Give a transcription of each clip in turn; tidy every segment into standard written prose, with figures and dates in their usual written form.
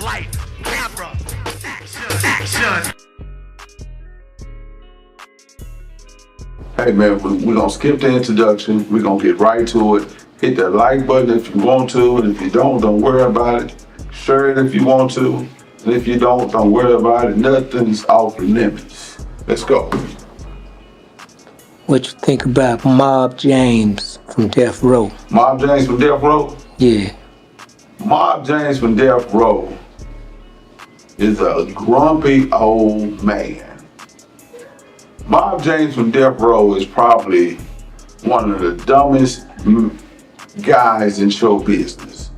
light, camera, action. Hey man, we're gonna skip the introduction. We're gonna get right to it. Hit that like button if you want to, and if you don't worry about it. Share it if you want to, and if you don't worry about it. Nothing's off limits. Let's go. What you think about Mob James from Death Row? Mob James from Death Row? Yeah. Mob James from Death Row is a grumpy old man. Mob James from Death Row is probably one of the dumbest guys in show business.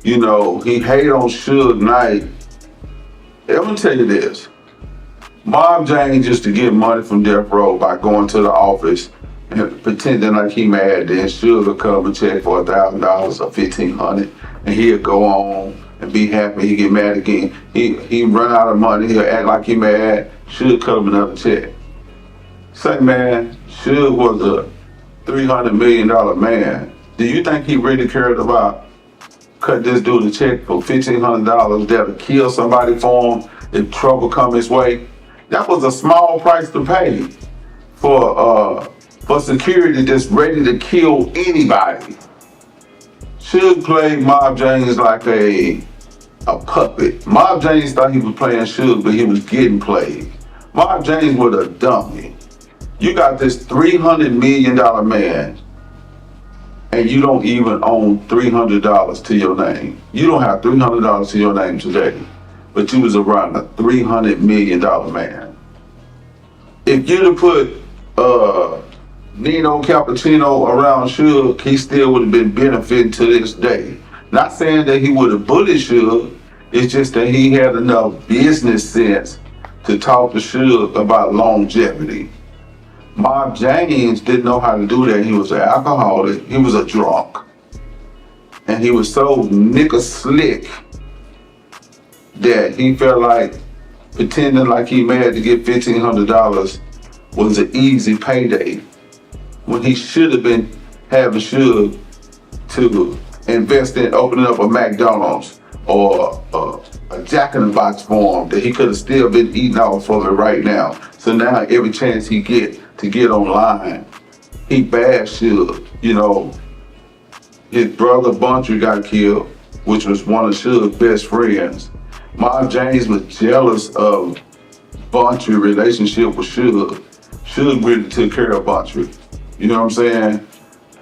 You know, he hate on Suge Knight. Let me tell you this. Mob James used to get money from Death Row by going to the office and pretending like he mad. Then Suge would come and check for $1,000 or $1,500, and he'd go on and be happy. He'd get mad again. He'd run out of money. He'll act like he mad. Suge cut him another check. Say, man, Suge was a $300 million man. Do you think he really cared about cut this dude a check for $1,500 that'll kill somebody for him if trouble come his way? That was a small price to pay for security that's ready to kill anybody. Suge played Mob James like a puppet. Mob James thought he was playing Suge, but he was getting played. Mob James was a dummy. You got this $300 million man, and you don't even own $300 to your name. You don't have $300 to your name today, but you was around a $300 million man. If you'd have put Nino Cappuccino around Suge, he still would have been benefiting to this day. Not saying that he would have bullied Suge, it's just that he had enough business sense to talk to Suge about longevity. Mob James didn't know how to do that. He was an alcoholic, he was a drunk, and he was so nigga slick that he felt like pretending like he mad to get $1,500 was an easy payday, when he should have been having Suge to invest in opening up a McDonald's or a Jack in the Box for him that he could have still been eating off of it right now. So now every chance he get to get online, he bashed Suge. You know, his brother Buntry got killed, which was one of Suge's best friends. Mob James was jealous of Buntry's relationship with Suge. Suge really took care of Buntry. You know what I'm saying?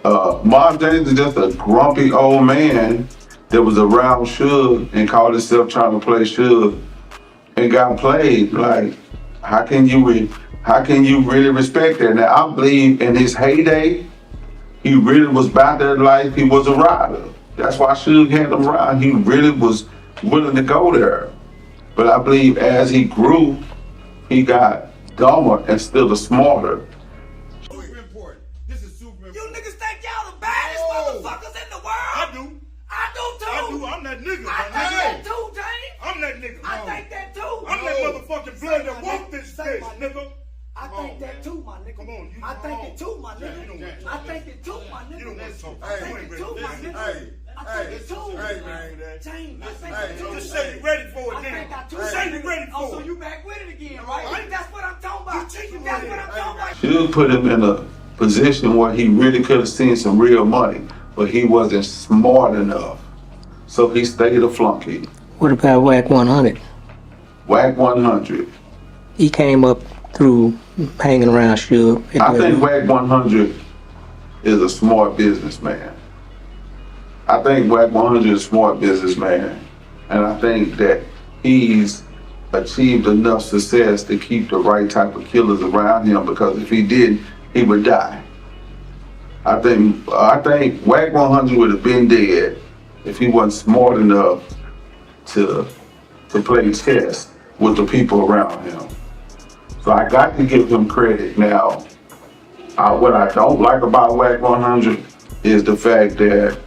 Mob James is just a grumpy old man that was around Suge and called himself trying to play Suge and got played. Like, how can you really respect that? Now, I believe in his heyday, he really was about that life. He was a rider. That's why Suge had him around. He really was willing to go there. But I believe as he grew, he got dumber and still smarter. This is super important. You niggas think y'all the baddest motherfuckers in the world? I do. I do too. I'm that nigga. I think that too, James. I'm that nigga. I think that too. I'm that motherfucking blood that walked this Say bitch, my nigga. I think that too, my nigga. Come on, you I think wrong. it too, my Yeah, you don't nigga. want I think it too, my You don't nigga. want to. I think it too, my nigga. I think it too. Hey, man. James, I think it too. Just say you ready for it I then. think I too. Say you ready Oh, for so it. you back with it again, right? Right. That's what I'm talking about. You cheating That's with what it. I'm talking about. Suge put him in a position where he really could have seen some real money, but he wasn't smart enough. So he stayed a flunky. What about Wack 100? Wack 100. He came up through hanging around Suge. I think Wack 100 is a smart businessman. I think Wack 100 is a smart businessman. And I think that he's achieved enough success to keep the right type of killers around him, because if he didn't, he would die. I think Wack 100 would have been dead if he wasn't smart enough to play chess with the people around him. So I got to give him credit. Now, what I don't like about Wack 100 is the fact that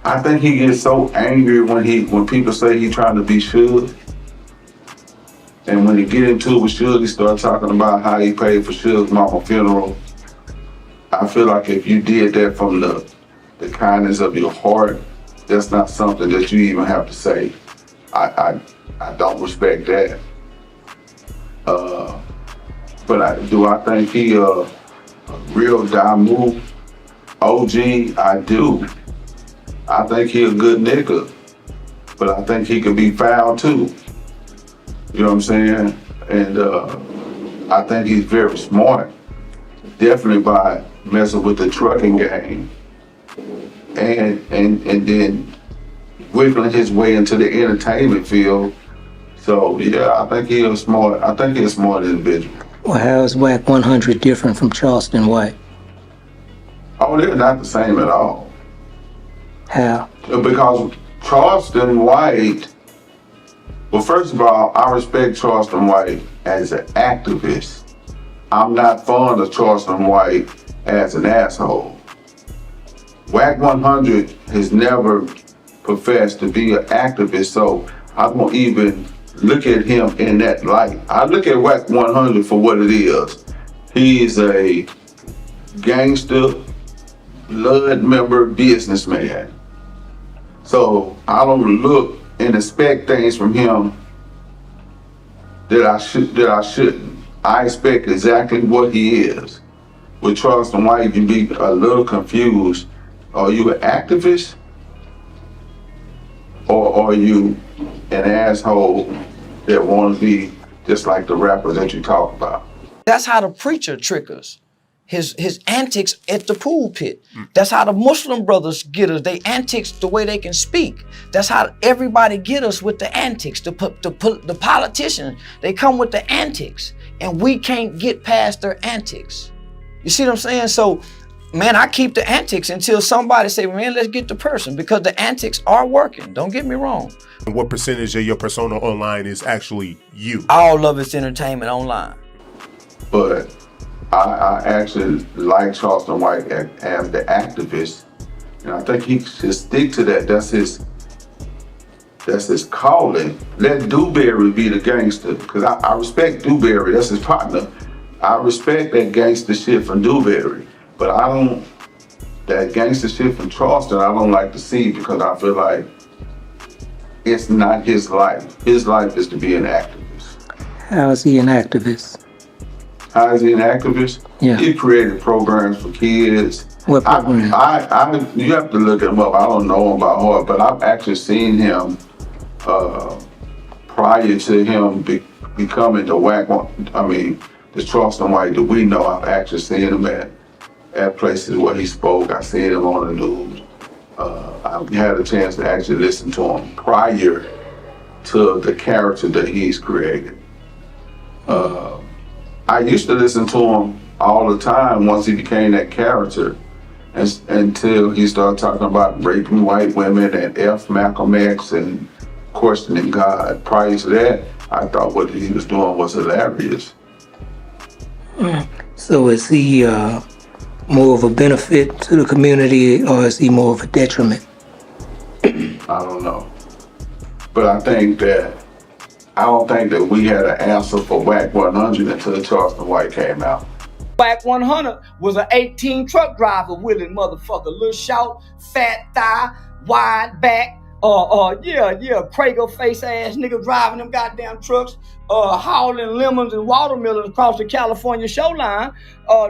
I think he gets so angry when people say he's trying to be Suge. And when he get into it with Suge, he starts talking about how he paid for Suge's mama's funeral. I feel like if you did that from the kindness of your heart that's not something that you even have to say. I don't respect that. But I think he a real Damu OG? I do. I think he a good nigga, but I think he could be foul too. You know what I'm saying? And I think he's very smart. Definitely by messing with the trucking game and then wiggling his way into the entertainment field. So yeah, I think he's a smart individual. Well, how is Wack 100 different from Charleston White? Oh, they're not the same at all. How? Because Charleston White, well, first of all, I respect Charleston White as an activist. I'm not fond of Charleston White as an asshole. Wack 100 has never professed to be an activist, so I won't even look at him in that light. I look at Wack 100 for what it is. He's a gangster, blood member, businessman. So I don't look and expect things from him that I shouldn't. I expect exactly what he is. With Charleston White, you can be a little confused. Are you an activist? Or are you an asshole that wants to be just like the rappers that you talk about? That's how the preacher trick us. His antics at the pulpit. That's how the Muslim brothers get us. They antics the way they can speak. That's how everybody get us with the antics. The politicians, they come with the antics, and we can't get past their antics. You see what I'm saying? So, man, I keep the antics until somebody say, man, let's get the person, because the antics are working. Don't get me wrong. And what percentage of your persona online is actually you? All of it's entertainment online. But I actually like Charleston White as the activist, and I think he should stick to that. That's his calling. Let Dewberry be the gangster, because I respect Dewberry. That's his partner. I respect that gangster shit from Dewberry, but that gangster shit from Charleston, I don't like to see, because I feel like it's not his life. His life is to be an activist. How is he an activist? How is he an activist? Yeah. He created programs for kids. What program? You have to look him up. I don't know him by heart, but I've actually seen him prior to him becoming the Wack. The Charleston White that we know. I've actually seen him at places where he spoke. I seen him on the news. I had a chance to actually listen to him prior to the character that he's created. I used to listen to him all the time once he became that character, until he started talking about raping white women and F Malcolm X and questioning God. Prior to that, I thought what he was doing was hilarious. So is he more of a benefit to the community, or is he more of a detriment? I don't know. But I don't think that we had an answer for Wack 100 until Charleston White came out. Wack 100 was an 18 truck driver, willing motherfucker. Little short, fat thigh, wide back, Krager face ass nigga driving them goddamn trucks, hauling lemons and watermelons across the California shoreline.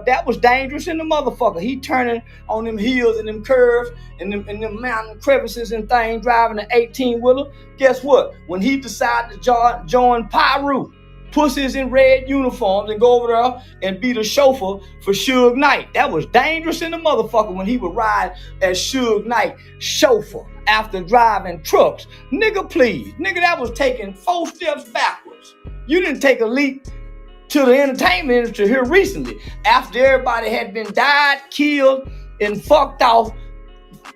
That was dangerous in the motherfucker. He turning on them hills and them curves and them mountain crevices and things, driving an 18-wheeler. Guess what? When he decided to join Pyru, pussies in red uniforms, and go over there and be the chauffeur for Suge Knight. That was dangerous in the motherfucker when he would ride as Suge Knight chauffeur after driving trucks. Nigga, please. Nigga, that was taking 4 steps backwards. You didn't take a leap to the entertainment industry here recently, after everybody had been died, killed, and fucked off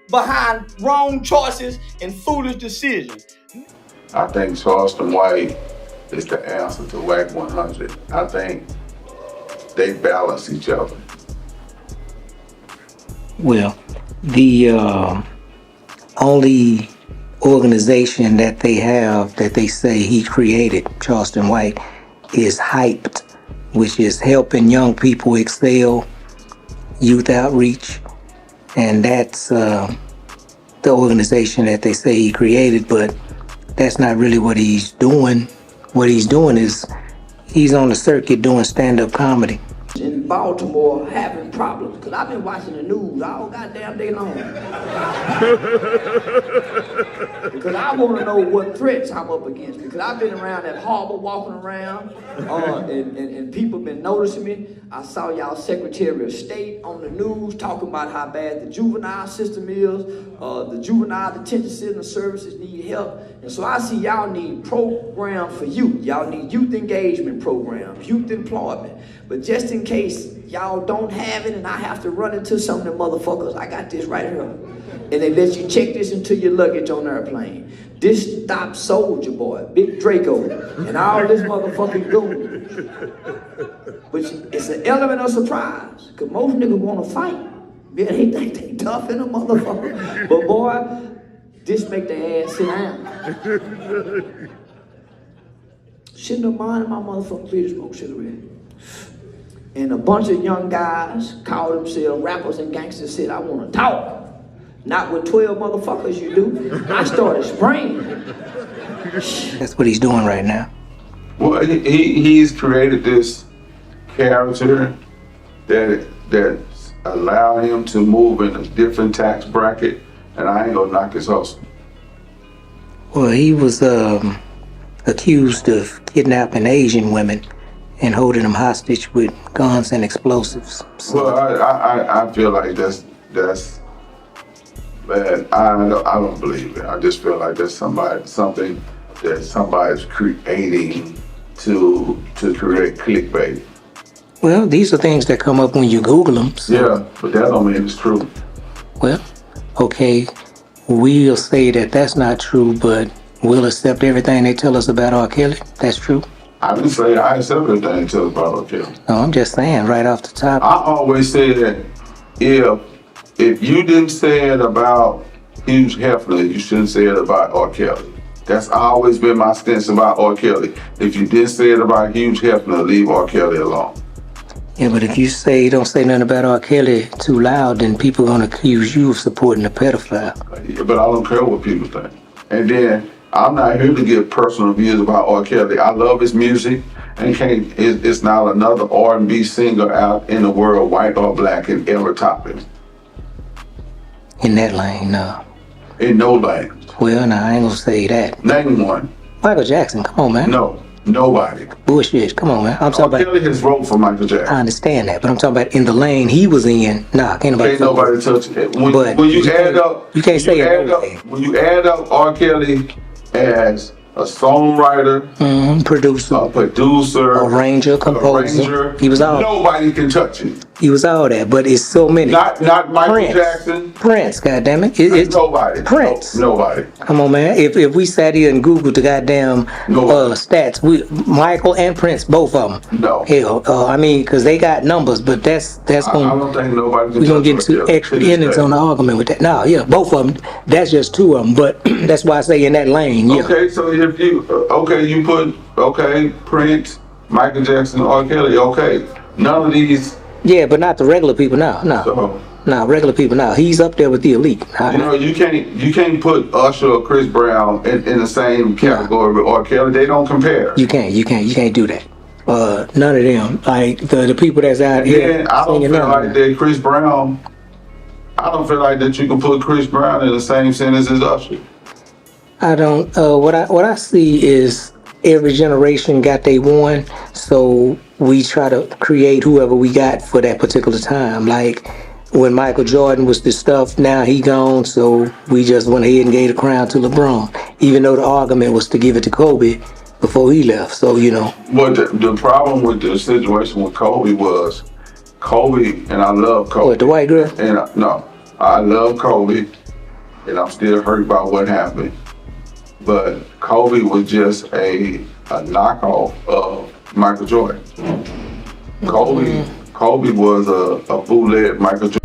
behind wrong choices and foolish decisions. I think Charleston White is the answer to Wack 100. I think they balance each other. Well, the only organization that they have that they say he created, Charleston White, is Hyped, which is helping young people excel, youth outreach, and that's the organization that they say he created, but that's not really what he's doing. What he's doing is he's on the circuit doing stand-up comedy. In Baltimore having problems, because I've been watching the news all goddamn day long. Because I want to know what threats I'm up against. Because I've been around that harbor walking around, and people been noticing me. I saw y'all Secretary of State on the news talking about how bad the juvenile system is. The juvenile detention center services need help. And so I see y'all need programs for youth. Y'all need youth engagement programs, youth employment. But just in case y'all don't have it and I have to run into some of them motherfuckers, I got this right here. And they let you check this into your luggage on the airplane. This Stop Soldier Boy, Big Draco, and all this motherfucking goon. But it's an element of surprise, because most niggas want to fight. Yeah, they think they tough in a motherfucker. But boy, this make their ass sit down. Shouldn't have minded my motherfucking video smoke cigarette. And a bunch of young guys called themselves rappers and gangsters said, I want to talk. Not with 12 motherfuckers you do. I started spraying. That's what he's doing right now. Well, he's created this character that allow him to move in a different tax bracket, and I ain't gonna knock his hustle. Well, he was accused of kidnapping Asian women and holding them hostage with guns and explosives. So, Well, I feel like that's bad. I don't believe it. I just feel like there's something that somebody's creating to create clickbait. well, these are things that come up when you Google them. So, Yeah, but that don't mean it's true. well, okay, we'll say that that's not true, but we'll accept everything they tell us about R. Kelly. That's true. I didn't say I accept everything until about R. Kelly. No, I'm just saying right off the top. I always say that if you didn't say it about Hugh Hefner, you shouldn't say it about R. Kelly. That's always been my stance about R. Kelly. If you didn't say it about Hugh Hefner, leave R. Kelly alone. Yeah, but if you don't say nothing about R. Kelly too loud, then people gonna accuse you of supporting a pedophile. But I don't care what people think. And then I'm not here to give personal views about R. Kelly. I love his music, and it's not another R&B singer out in the world, white or black, can ever top him. In that lane, no. In no lane. Well, no, I ain't gonna say that. Name one. Michael Jackson, come on, man. No, nobody. Bullshit, come on, man. I'm R. talking about. Kelly has wrote for Michael I Jackson. understand that, but I'm talking about in the lane he was in. Nah, can't nobody. Ain't nobody touch it. When But you you add can't- up, you can't say it no way. when you add up R. Kelly as a songwriter, Producer, a producer, arranger, composer. arranger, He was all. nobody can touch it. He was all that, but it's so many. Not Michael Prince. Jackson. Prince, goddammit. It's Nobody. Prince. No, nobody. Come on, man. If we sat here and Googled the goddamn Nobody. stats, Michael and Prince, both of them. No. Hell, I mean, because they got numbers, but that's I going. don't think nobody can We're gonna touch get R. into Kelly extra to this innings day. on the argument with that. No, yeah, both of them. That's just two of them, but that's why I say in that lane. Yeah. Okay, so if you you put Prince, Michael Jackson, R. Kelly. Okay, none of these. Yeah, but not the regular people. No. So, No, regular people. No, he's up there with the elite. you can't put Usher or Chris Brown in the same category with R. Kelly. They don't compare. You can't do that. None of them. Like the people that's out here. Yeah, I don't singing feel them. like that Chris Brown. I don't feel like that you can put Chris Brown in the same sentence as Usher. I don't. What I see is every generation got their one, so we try to create whoever we got for that particular time. Like when Michael Jordan was the stuff, now he gone, so we just went ahead and gave the crown to LeBron, even though the argument was to give it to Kobe before he left. So But the problem with the situation with Kobe was Kobe, and I love Kobe. What, the white girl? And I love Kobe, and I'm still hurt by what happened. But Kobe was just a knockoff of Michael Jordan. Kobe was a bootleg Michael Jordan.